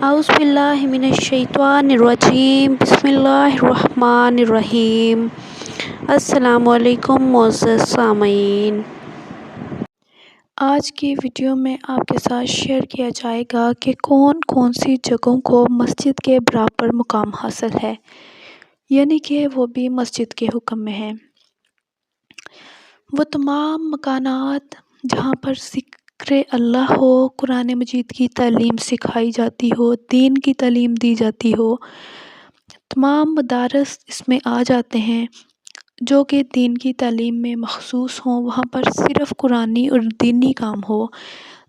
اعوذ باللہ من الشیطان الرجیم، بسم اللہ الرحمن الرحیم۔ السلام علیکم معزز سامعین، آج کی ویڈیو میں آپ کے ساتھ شیئر کیا جائے گا کہ کون کون سی جگہوں کو مسجد کے برابر مقام حاصل ہے، یعنی کہ وہ بھی مسجد کے حکم میں ہے۔ وہ تمام مکانات جہاں پر ذکر اللہ ہو، قرآن مجید کی تعلیم سکھائی جاتی ہو، دین کی تعلیم دی جاتی ہو، تمام مدارس اس میں آ جاتے ہیں جو کہ دین کی تعلیم میں مخصوص ہوں۔ وہاں پر صرف قرآنی اور دینی کام ہو،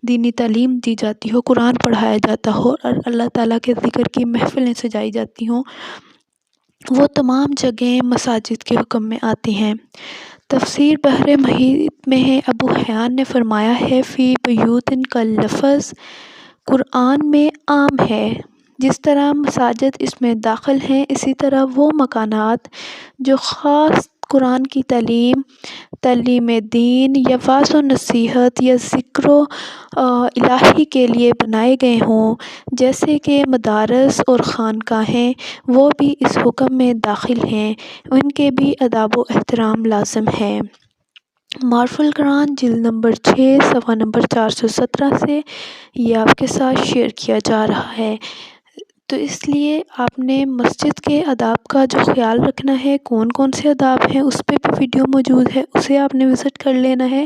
دینی تعلیم دی جاتی ہو، قرآن پڑھایا جاتا ہو اور اللہ تعالیٰ کے ذکر کی محفلیں سجائی جاتی ہوں، وہ تمام جگہیں مساجد کے حکم میں آتی ہیں۔ تفسیر بحر محیط میں ہے، ابو حیان نے فرمایا ہے فی بیوت کا لفظ قرآن میں عام ہے، جس طرح مساجد اس میں داخل ہیں، اسی طرح وہ مکانات جو خاص قرآن کی تعلیم دین یا وعظ و نصیحت یا ذکر و الہی کے لیے بنائے گئے ہوں، جیسے کہ مدارس اور خانقاہیں، وہ بھی اس حکم میں داخل ہیں، ان کے بھی اداب و احترام لازم ہے۔ معارف القرآن جلد نمبر 6 صفحہ نمبر 417 سے یہ آپ کے ساتھ شیئر کیا جا رہا ہے۔ تو اس لیے آپ نے مسجد کے آداب کا جو خیال رکھنا ہے، کون کون سے آداب ہیں، اس پہ بھی ویڈیو موجود ہے، اسے آپ نے وزٹ کر لینا ہے۔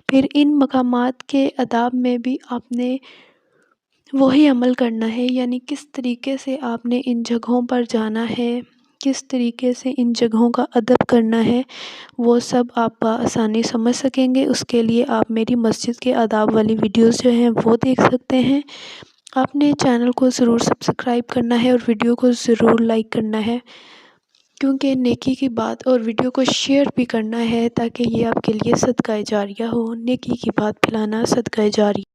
پھر ان مقامات کے آداب میں بھی آپ نے وہی عمل کرنا ہے، یعنی کس طریقے سے آپ نے ان جگہوں پر جانا ہے، کس طریقے سے ان جگہوں کا ادب کرنا ہے، وہ سب آپ بآسانی سمجھ سکیں گے۔ اس کے لیے آپ میری مسجد کے آداب والی ویڈیوز جو ہیں وہ دیکھ سکتے ہیں۔ آپ نے چینل کو ضرور سبسکرائب کرنا ہے اور ویڈیو کو ضرور لائک کرنا ہے، کیونکہ نیکی کی بات، اور ویڈیو کو شیئر بھی کرنا ہے تاکہ یہ آپ کے لیے صدقہ جاریہ ہو۔ نیکی کی بات پھیلانا صدقہ جاریہ۔